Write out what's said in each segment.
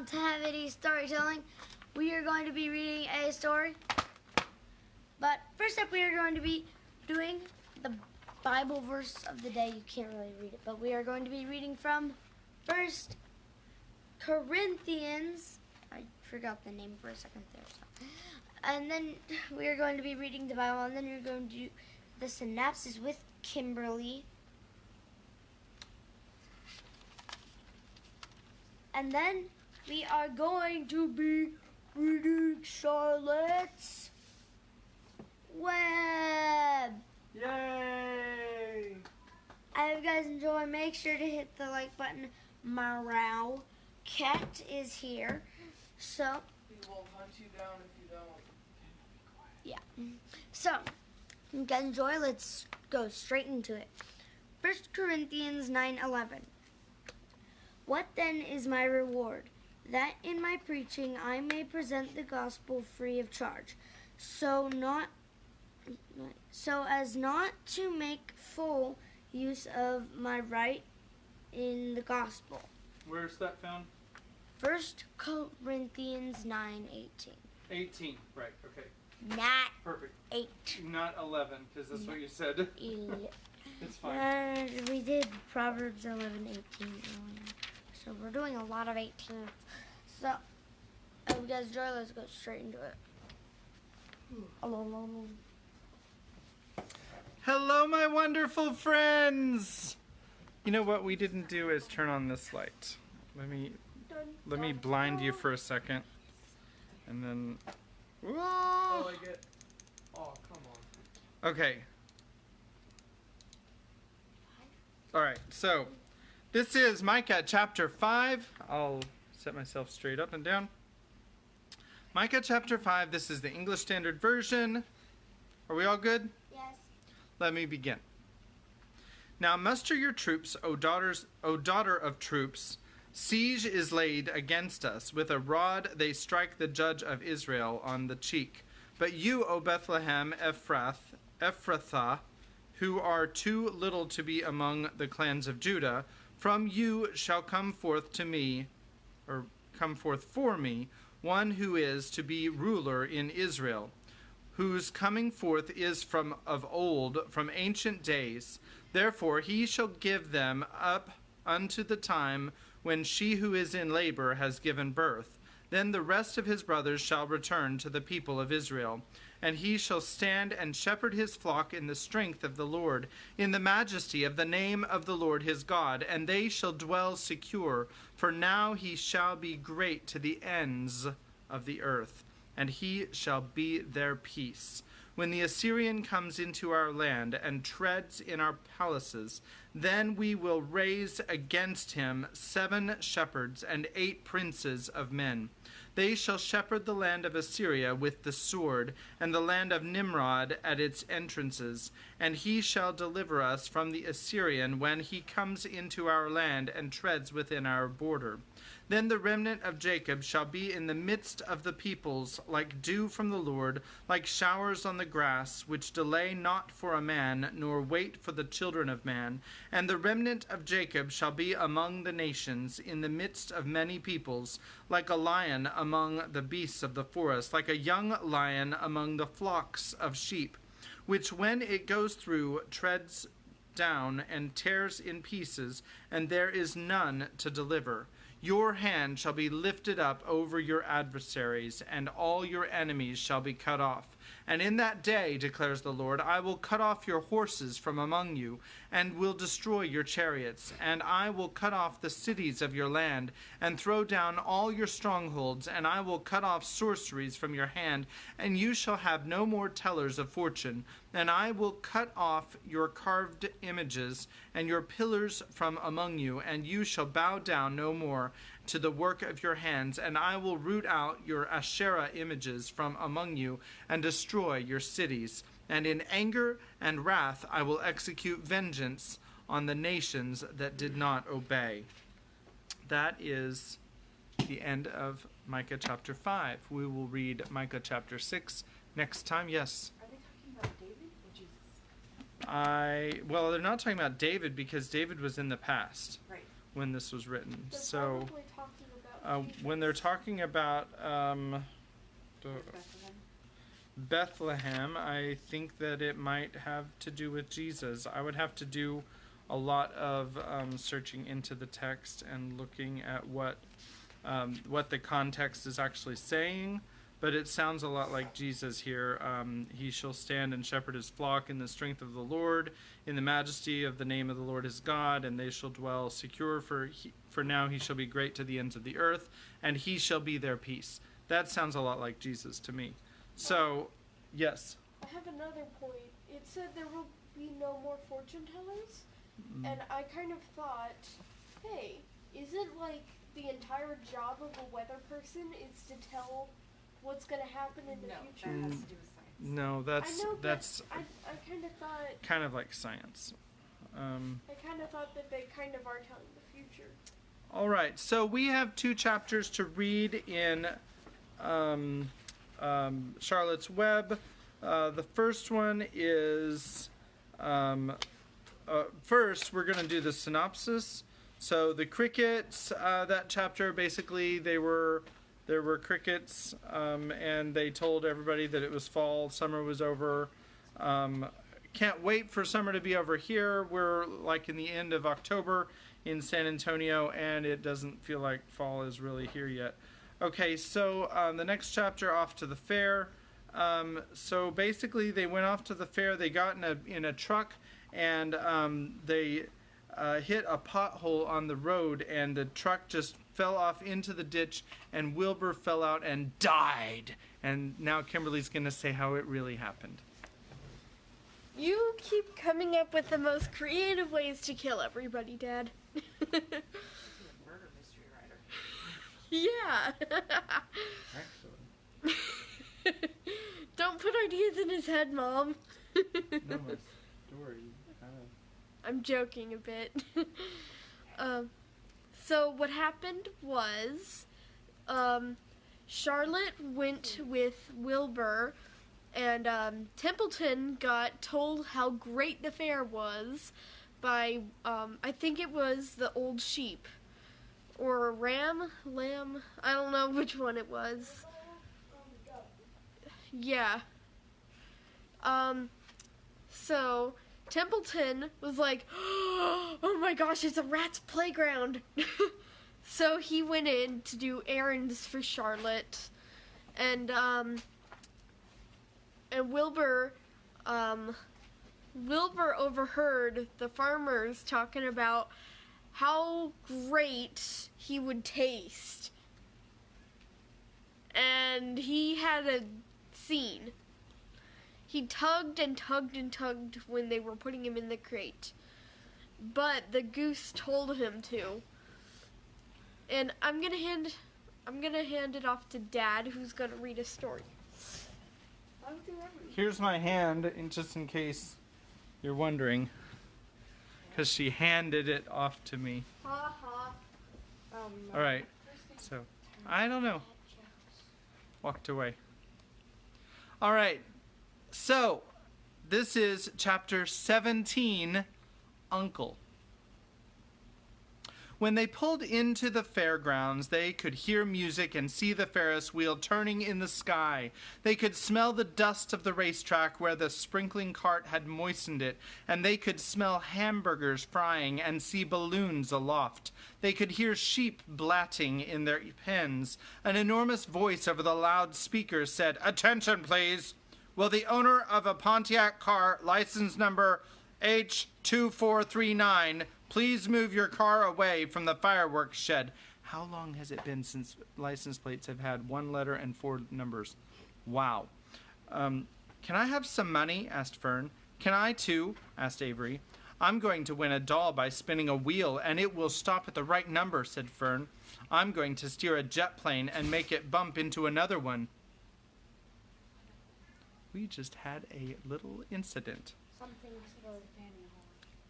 Longevity Storytelling. We are going to be reading a story. But first up, we are going to be doing the Bible verse of the day. You can't really read it, but we are going to be reading from 1 Corinthians. I forgot the name for a second there. So. And then we are going to be reading the Bible, and then we're going to do the synopsis with Kimberly. And then we are going to be reading Charlotte's Web. Yay! I hope you guys enjoy. Make sure to hit the like button. Morale Cat is here. So He will hunt you down if you don't. yeah. So you guys enjoy. Let's go straight into it. 1 Corinthians 9:11. What then is my reward? That in my preaching I may present the gospel free of charge, so as not to make full use of my right in the gospel. Where's that found? 1 Corinthians 9:18. 18, right, okay. Not Perfect. 8. Not 11, because that's what you said. It's fine. We did Proverbs 11:18 earlier. So we're doing a lot of 18. So, I hope you guys enjoy. Let's go straight into it. Hello. Hello, my wonderful friends! You know what we didn't do is turn on this light. Let me blind you for a second. And then... Whoa! Oh, I get... Oh, come on. Okay. Alright, so... This is Micah chapter 5. I'll set myself straight up and down. Micah chapter 5. This is the English Standard Version. Are we all good? Yes. Let me begin. Now muster your troops, O daughter of troops. Siege is laid against us. With a rod they strike the judge of Israel on the cheek. But you, O Bethlehem Ephrathah, who are too little to be among the clans of Judah, from you shall come forth for me, one who is to be ruler in Israel, whose coming forth is from of old, from ancient days. Therefore he shall give them up unto the time when she who is in labor has given birth. Then the rest of his brothers shall return to the people of Israel. And he shall stand and shepherd his flock in the strength of the Lord, in the majesty of the name of the Lord his God, and they shall dwell secure. For now he shall be great to the ends of the earth, and he shall be their peace. When the Assyrian comes into our land and treads in our palaces, then we will raise against him 7 shepherds and 8 princes of men. They shall shepherd the land of Assyria with the sword, and the land of Nimrod at its entrances. And he shall deliver us from the Assyrian when he comes into our land and treads within our border. Then the remnant of Jacob shall be in the midst of the peoples, like dew from the Lord, like showers on the grass, which delay not for a man, nor wait for the children of man. And the remnant of Jacob shall be among the nations, in the midst of many peoples, like a lion among the beasts of the forest, like a young lion among the flocks of sheep, which when it goes through treads down and tears in pieces, and there is none to deliver. Your hand shall be lifted up over your adversaries, and all your enemies shall be cut off. And in that day, declares the Lord, I will cut off your horses from among you, and will destroy your chariots. And I will cut off the cities of your land, and throw down all your strongholds. And I will cut off sorceries from your hand, and you shall have no more tellers of fortune. And I will cut off your carved images, and your pillars from among you, and you shall bow down no more to the work of your hands, and I will root out your Asherah images from among you, and destroy your cities. And in anger and wrath I will execute vengeance on the nations that did not obey. That is the end of Micah chapter 5. We will read Micah chapter 6 next time. Yes? Are they talking about David or Jesus? Well, they're not talking about David because David was in the past. Right. When this was written. They're so probably talking about when they're talking about Bethlehem, I think that it might have to do with Jesus. I would have to do a lot of searching into the text and looking at what the context is actually saying. But it sounds a lot like Jesus here. He shall stand and shepherd his flock in the strength of the Lord, in the majesty of the name of the Lord his God, and they shall dwell secure, for now he shall be great to the ends of the earth, and he shall be their peace. That sounds a lot like Jesus to me. So, yes. I have another point. It said there will be no more fortune tellers, and I kind of thought, hey, isn't like the entire job of a weather person is to tell what's going to happen in the future? That has to do with science. No, that's I kind of thought. kind of like science. I kind of thought that they kind of are telling the future. All right, so we have 2 chapters to read in Charlotte's Web. The first one is first we're going to do the synopsis. So the crickets, that chapter, basically there were crickets, and they told everybody that it was fall, summer was over. Can't wait for summer to be over here. We're like in the end of October in San Antonio, and it doesn't feel like fall is really here yet. Okay, so the next chapter, off to the fair. So basically they went off to the fair. They got in a truck, and they hit a pothole on the road, and the truck just fell off into the ditch, and Wilbur fell out and died. And now Kimberly's going to say how it really happened. You keep coming up with the most creative ways to kill everybody, Dad. You're a murder mystery writer. Yeah. Actually. Don't put ideas in his head, Mom. No, my story. I'm joking a bit. So what happened was, Charlotte went with Wilbur, and Templeton got told how great the fair was by, I think it was the old sheep, or lamb, I don't know which one it was. Yeah. So Templeton was like, oh my gosh, it's a rat's playground. So he went in to do errands for Charlotte, and Wilbur overheard the farmers talking about how great he would taste. And he had a scene. He tugged and tugged and tugged when they were putting him in the crate. But the goose told him to. And I'm gonna hand it off to Dad, who's gonna read a story. Here's my hand, just in case you're wondering, because she handed it off to me. Ha ha. All right, so I don't know. Walked away. All right, so this is chapter 17, Uncle. When they pulled into the fairgrounds, they could hear music and see the Ferris wheel turning in the sky. They could smell the dust of the racetrack where the sprinkling cart had moistened it, and they could smell hamburgers frying and see balloons aloft. They could hear sheep blatting in their pens. An enormous voice over the loudspeakers said, "Attention, please. Will the owner of a Pontiac car, license number H2439, please move your car away from the fireworks shed?" How long has it been since license plates have had 1 letter and 4 numbers? Wow. Can I have some money? Asked Fern. Can I too? Asked Avery. I'm going to win a doll by spinning a wheel, and it will stop at the right number, said Fern. I'm going to steer a jet plane and make it bump into another one. We just had a little incident.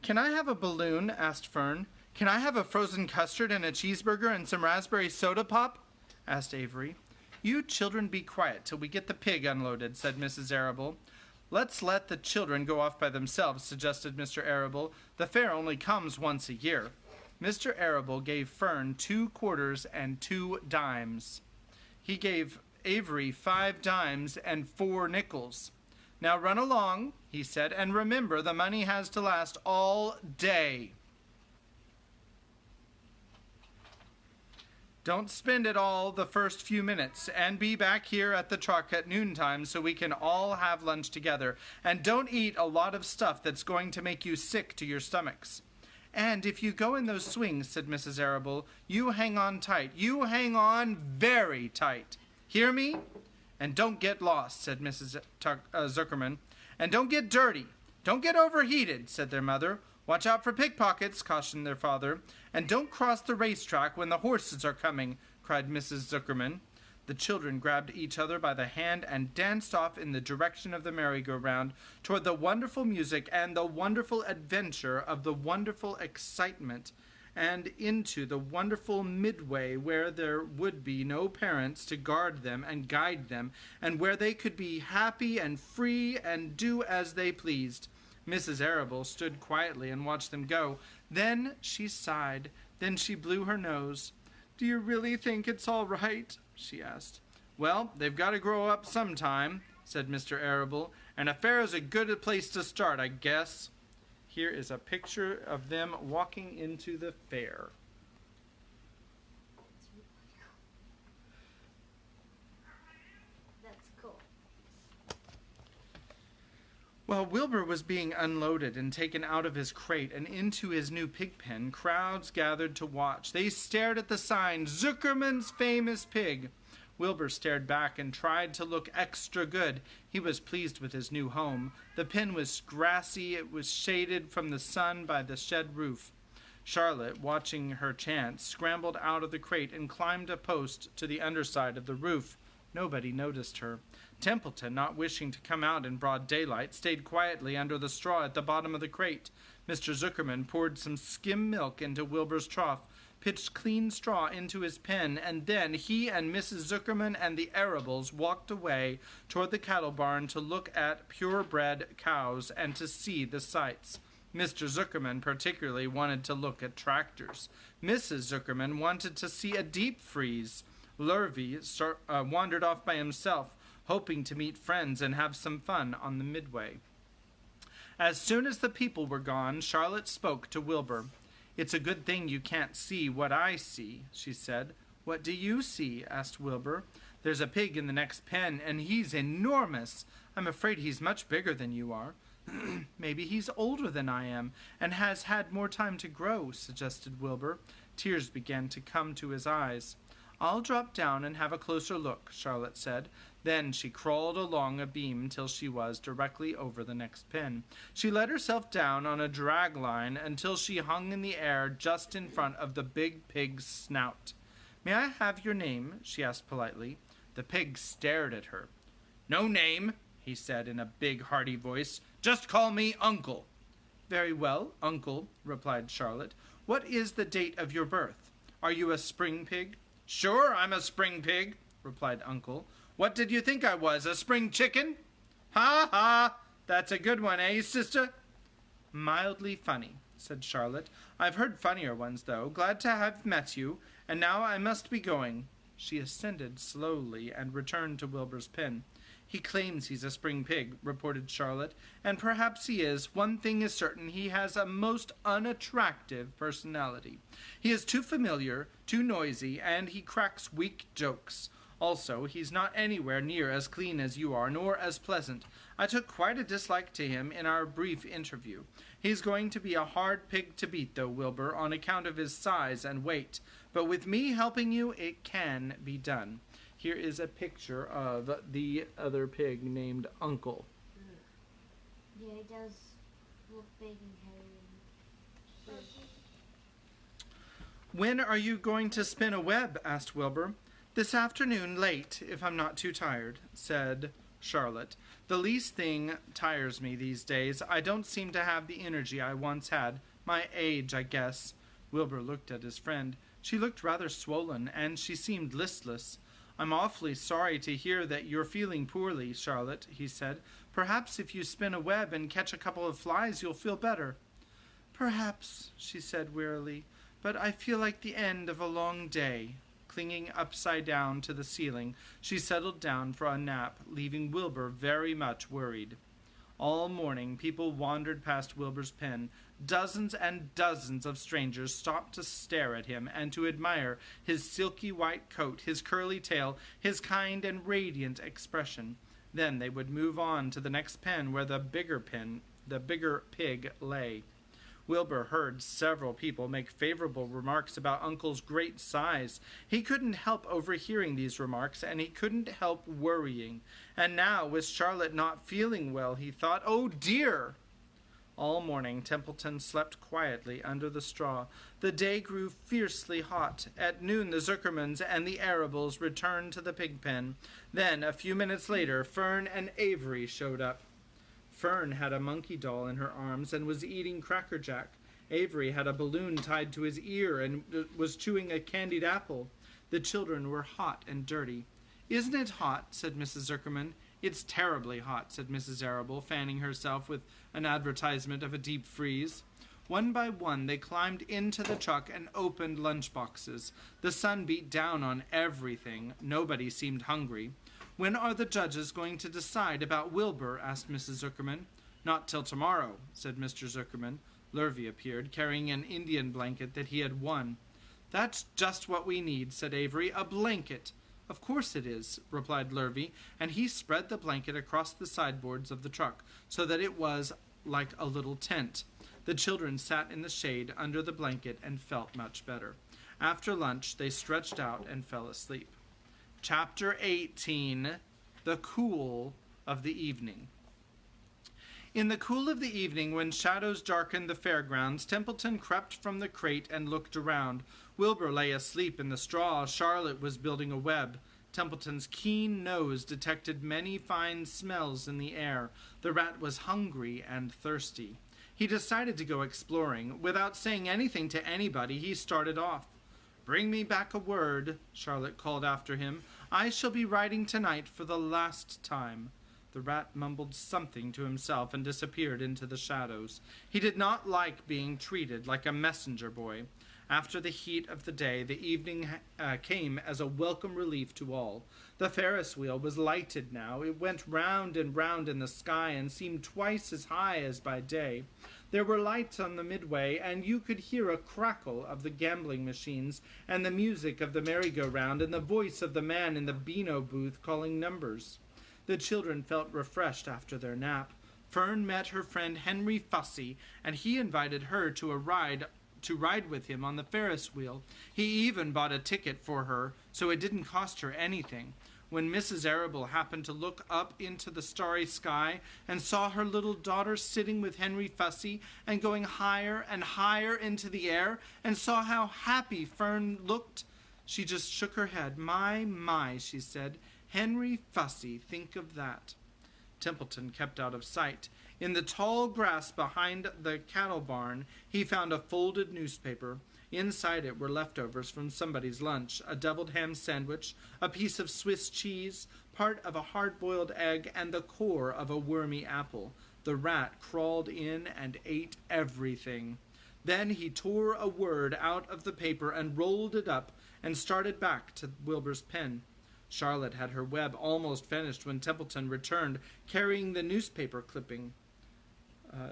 Can I have a balloon? Asked Fern. Can I have a frozen custard and a cheeseburger and some raspberry soda pop? Asked Avery. You children be quiet till we get the pig unloaded, said Mrs. Arable. Let's let the children go off by themselves, suggested Mr. Arable. The fair only comes once a year. Mr. Arable gave Fern 2 quarters and 2 dimes. He gave Avery 5 dimes and 4 nickels. Now run along, he said, and remember the money has to last all day. Don't spend it all the first few minutes, and be back here at the truck at noontime so we can all have lunch together. And don't eat a lot of stuff that's going to make you sick to your stomachs. And if you go in those swings, said Mrs. Arable, you hang on tight. You hang on very tight. Hear me? And don't get lost, said Mrs. Zuckerman. And don't get dirty. Don't get overheated, said their mother. Watch out for pickpockets, cautioned their father. And don't cross the racetrack when the horses are coming, cried Mrs. Zuckerman. The children grabbed each other by the hand and danced off in the direction of the merry-go-round toward the wonderful music and the wonderful adventure of the wonderful excitement, and into the wonderful midway where there would be no parents to guard them and guide them, and where they could be happy and free and do as they pleased. Mrs. Arable stood quietly and watched them go. Then she sighed. Then she blew her nose. "Do you really think it's all right?" she asked. "Well, they've got to grow up sometime," said Mr. Arable, "and a fair is a good place to start, I guess." Here is a picture of them walking into the fair. That's cool. While Wilbur was being unloaded and taken out of his crate and into his new pig pen, crowds gathered to watch. They stared at the sign, "Zuckerman's Famous Pig." Wilbur stared back and tried to look extra good. He was pleased with his new home. The pen was grassy. It was shaded from the sun by the shed roof. Charlotte, watching her chance, scrambled out of the crate and climbed a post to the underside of the roof. Nobody noticed her. Templeton, not wishing to come out in broad daylight, stayed quietly under the straw at the bottom of the crate. Mr. Zuckerman poured some skim milk into Wilbur's trough, pitched clean straw into his pen, and then he and Mrs. Zuckerman and the Arables walked away toward the cattle barn to look at purebred cows and to see the sights. Mr. Zuckerman particularly wanted to look at tractors. Mrs. Zuckerman wanted to see a deep freeze. Lurvy wandered off by himself, hoping to meet friends and have some fun on the midway. As soon as the people were gone, Charlotte spoke to Wilbur. "It's a good thing you can't see what I see," she said. "What do you see?" asked Wilbur. "There's a pig in the next pen, and he's enormous. I'm afraid he's much bigger than you are." "Maybe he's older than I am, and has had more time to grow," suggested Wilbur. Tears began to come to his eyes. "I'll drop down and have a closer look," Charlotte said. Then she crawled along a beam till she was directly over the next pen. She let herself down on a drag line until she hung in the air just in front of the big pig's snout. "May I have your name?" she asked politely. The pig stared at her. "No name," he said in a big, hearty voice. "Just call me Uncle." "Very well, Uncle," replied Charlotte. "What is the date of your birth? Are you a spring pig?" "Sure, I'm a spring pig," replied Uncle. "What did you think I was, a spring chicken?" "Ha ha! That's a good one, eh, sister?" "Mildly funny," said Charlotte. "I've heard funnier ones, though. Glad to have met you, and now I must be going." She ascended slowly and returned to Wilbur's pen. "He claims he's a spring pig," reported Charlotte, "and perhaps he is. One thing is certain, he has a most unattractive personality. He is too familiar, too noisy, and he cracks weak jokes. Also, he's not anywhere near as clean as you are, nor as pleasant. I took quite a dislike to him in our brief interview. He's going to be a hard pig to beat, though, Wilbur, on account of his size and weight. But with me helping you, it can be done." Here is a picture of the other pig named Uncle. Yeah, it does look big and hairy. "When are you going to spin a web?" asked Wilbur. "This afternoon, late, if I'm not too tired," said Charlotte. "The least thing tires me these days. I don't seem to have the energy I once had. My age, I guess." Wilbur looked at his friend. She looked rather swollen, and she seemed listless. "I'm awfully sorry to hear that you're feeling poorly, Charlotte," he said. "Perhaps if you spin a web and catch a couple of flies, you'll feel better." "Perhaps," she said wearily. but I feel like the end of a long day." Clinging upside down to the ceiling, she settled down for a nap, leaving Wilbur very much worried. All morning, people wandered past Wilbur's pen. Dozens and dozens of strangers stopped to stare at him and to admire his silky white coat, his curly tail, his kind and radiant expression. Then they would move on to the next pen where the bigger pig lay. Wilbur heard several people make favorable remarks about Uncle's great size. He couldn't help overhearing these remarks, and he couldn't help worrying. And now, with Charlotte not feeling well, he thought, "Oh dear!" All morning, Templeton slept quietly under the straw. The day grew fiercely hot. At noon, the Zuckermans and the Arables returned to the pig pen. Then, a few minutes later, Fern and Avery showed up. Fern had a monkey doll in her arms and was eating Cracker Jack. Avery had a balloon tied to his ear and was chewing a candied apple. The children were hot and dirty. "Isn't it hot?" said Mrs. Zuckerman. "It's terribly hot," said Mrs. Arable, fanning herself with an advertisement of a deep freeze. One by one they climbed into the truck and opened lunch boxes. The sun beat down on everything. Nobody seemed hungry. "When are the judges going to decide about Wilbur?" asked Mrs. Zuckerman. "Not till tomorrow," said Mr. Zuckerman. Lurvy appeared, carrying an Indian blanket that he had won. "That's just what we need," said Avery. "A blanket." "Of course it is," replied Lurvy, and he spread the blanket across the sideboards of the truck so that it was like a little tent. The children sat in the shade under the blanket and felt much better. After lunch, they stretched out and fell asleep. Chapter 18, The Cool of the Evening. In the cool of the evening, when shadows darkened the fairgrounds, Templeton crept from the crate and looked around. Wilbur lay asleep in the straw. Charlotte was building a web. Templeton's keen nose detected many fine smells in the air. The rat was hungry and thirsty. He decided to go exploring. Without saying anything to anybody, he started off. "Bring me back a word," Charlotte called after him. "I shall be writing tonight for the last time." The rat mumbled something to himself and disappeared into the shadows. He did not like being treated like a messenger boy. After the heat of the day, the evening came as a welcome relief to all. The Ferris wheel was lighted now. It went round and round in the sky and seemed twice as high as by day. There were lights on the midway, and you could hear a crackle of the gambling machines and the music of the merry-go-round and the voice of the man in the Beano booth calling numbers. The children felt refreshed after their nap. Fern met her friend Henry Fussy, and he invited her to ride with him on the Ferris wheel. He even bought a ticket for her, so it didn't cost her anything. When Mrs. Arable happened to look up into the starry sky and saw her little daughter sitting with Henry Fussy and going higher and higher into the air and saw how happy Fern looked, she just shook her head. My, she said. "Henry Fussy, think of that." Templeton kept out of sight. In the tall grass behind the cattle barn, he found a folded newspaper. Inside it were leftovers from somebody's lunch, a deviled ham sandwich, a piece of Swiss cheese, part of a hard-boiled egg, and the core of a wormy apple. The rat crawled in and ate everything. Then he tore a word out of the paper and rolled it up and started back to Wilbur's pen. Charlotte had her web almost finished when Templeton returned, carrying the newspaper clipping.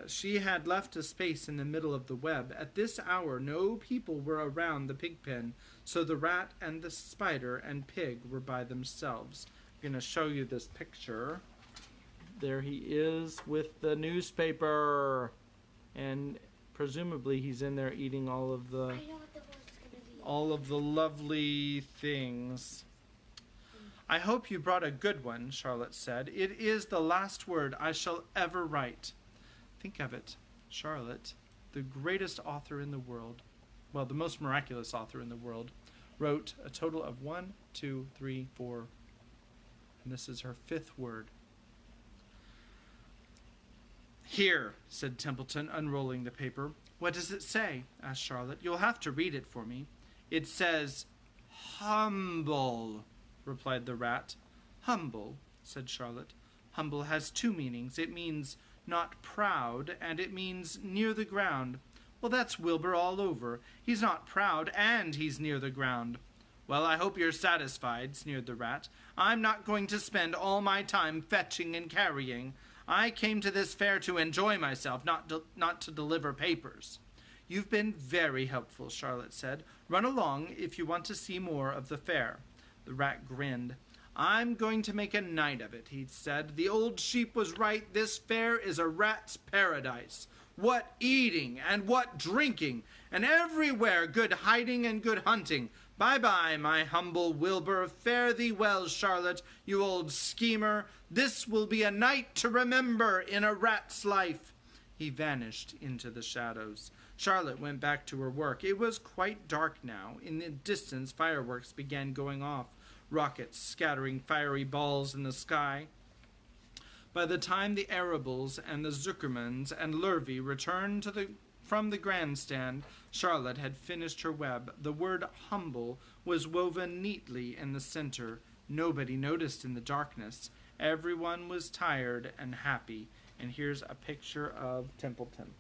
She had left a space in the middle of the web. At this hour, no people were around the pig pen, so the rat and the spider and pig were by themselves. I'm going to show you this picture. There he is with the newspaper, and presumably he's in there eating all of the lovely things. "I hope you brought a good one," Charlotte said. "It is the last word I shall ever write." Think of it, Charlotte, the greatest author in the world, well, the most miraculous author in the world, wrote a total of 1, 2, 3, 4, and this is her 5th word. "Here," said Templeton, unrolling the paper. "What does it say?" asked Charlotte. "You'll have to read it for me." "It says, humble," replied the rat. "Humble," said Charlotte. "Humble has 2 meanings. It means not proud, and it means near the ground. Well, that's Wilbur all over. He's not proud, and he's near the ground. Well, I hope you're satisfied, sneered the rat. I'm not going to spend all my time fetching and carrying. I came to this fair to enjoy myself, not to deliver papers. You've been very helpful, Charlotte said. Run along if you want to see more of the fair. The rat grinned. I'm going to make a night of it, he said. The old sheep was right. This fair is a rat's paradise. What eating and what drinking, and everywhere good hiding and good hunting. Bye-bye, my humble Wilbur. Fare thee well, Charlotte, you old schemer. This will be a night to remember in a rat's life. He vanished into the shadows. Charlotte went back to her work. It was quite dark now. In the distance, fireworks began going off, rockets scattering fiery balls in the sky. By the time the Arables and the Zuckermans and Lurvy returned from the grandstand, Charlotte had finished her web. The word humble was woven neatly in the center. Nobody noticed in the darkness. Everyone was tired and happy. And here's a picture of Templeton.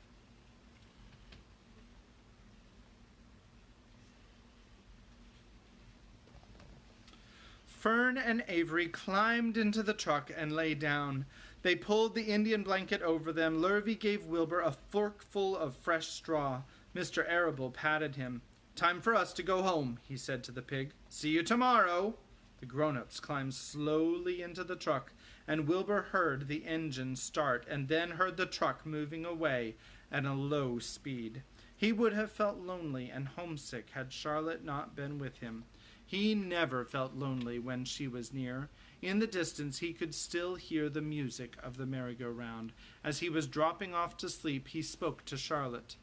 Fern and Avery climbed into the truck and lay down. They pulled the Indian blanket over them. Lurvy gave Wilbur a forkful of fresh straw. Mr. Arable patted him. Time for us to go home, he said to the pig. See you tomorrow. The grown-ups climbed slowly into the truck, and Wilbur heard the engine start and then heard the truck moving away at a low speed. He would have felt lonely and homesick had Charlotte not been with him. He never felt lonely when she was near. In the distance he could still hear the music of the merry-go-round. As he was dropping off to sleep, he spoke to Charlotte.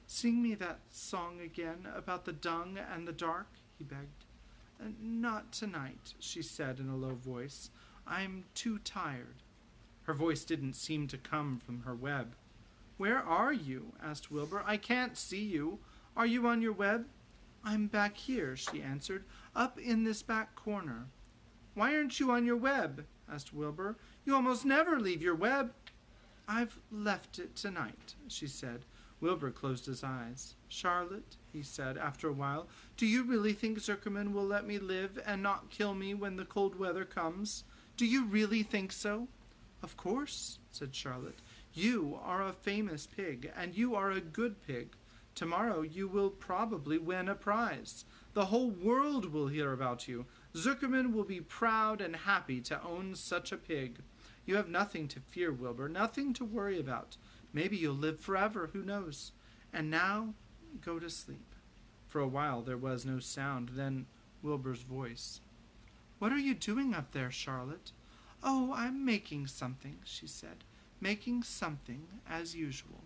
Sing me that song again about the dung and the dark, he begged. Not tonight, she said in a low voice. I'm too tired. Her voice didn't seem to come from her web. Where are you? Asked Wilbur. I can't see you. Are you on your web? I'm back here, she answered, up in this back corner. Why aren't you on your web? Asked Wilbur. You almost never leave your web. I've left it tonight, she said. Wilbur closed his eyes. Charlotte, he said after a while, do you really think Zuckerman will let me live and not kill me when the cold weather comes? Do you really think so? Of course, said Charlotte. You are a famous pig, and you are a good pig. Tomorrow you will probably win a prize. The whole world will hear about you. Zuckerman will be proud and happy to own such a pig. You have nothing to fear, Wilbur, nothing to worry about. Maybe you'll live forever, who knows? And now, go to sleep. For a while there was no sound, then Wilbur's voice. What are you doing up there, Charlotte? Oh, I'm making something, she said. Making something, as usual.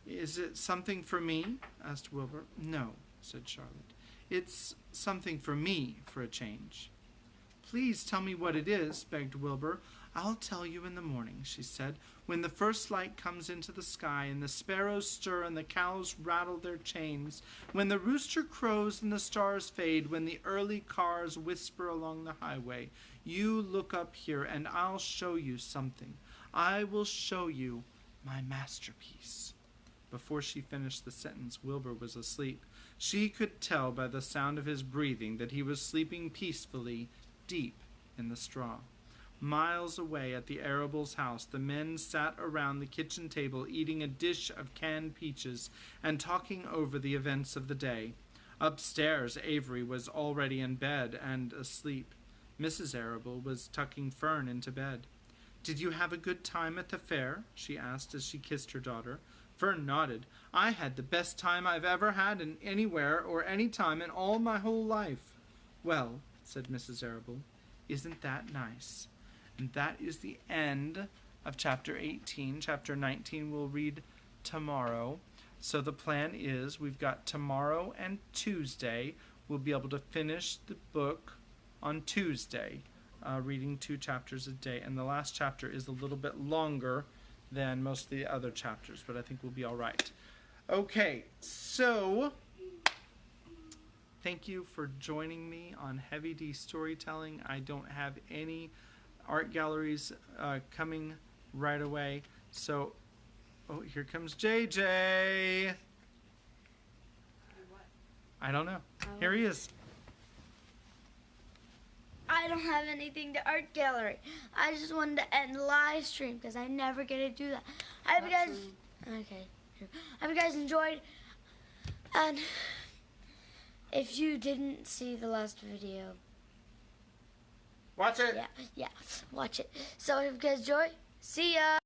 Is it something for me? Asked Wilbur. No, said Charlotte. It's something for me, for a change. Please tell me what it is, begged Wilbur. I'll tell you in the morning, she said, when the first light comes into the sky and the sparrows stir and the cows rattle their chains, when the rooster crows and the stars fade, when the early cars whisper along the highway. You look up here and I'll show you something. I will show you my masterpiece. Before she finished the sentence, Wilbur was asleep. She could tell by the sound of his breathing that he was sleeping peacefully deep in the straw. Miles away at the Arable's house, the men sat around the kitchen table eating a dish of canned peaches and talking over the events of the day. Upstairs, Avery was already in bed and asleep. Mrs. Arable was tucking Fern into bed. Did you have a good time at the fair? She asked as she kissed her daughter. Fern nodded. I had the best time I've ever had in anywhere or any time in all my whole life. Well, said Mrs. Arable, isn't that nice? And that is the end of chapter 18. Chapter 19 we'll read tomorrow. So the plan is we've got tomorrow and Tuesday. We'll be able to finish the book on Tuesday, reading 2 chapters a day. And the last chapter is a little bit longer than most of the other chapters, but I think we'll be all right. Okay, so thank you for joining me on Heavy D Storytelling. I don't have any art galleries coming right away, so here comes JJ. I don't know. Here he is. I don't have anything to art gallery. I just wanted to end the live stream because I never get to do that. I hope you guys. Okay. True. I hope you guys enjoyed. And if you didn't see the last video, Watch it. yeah, watch it. So if you guys enjoy, see ya.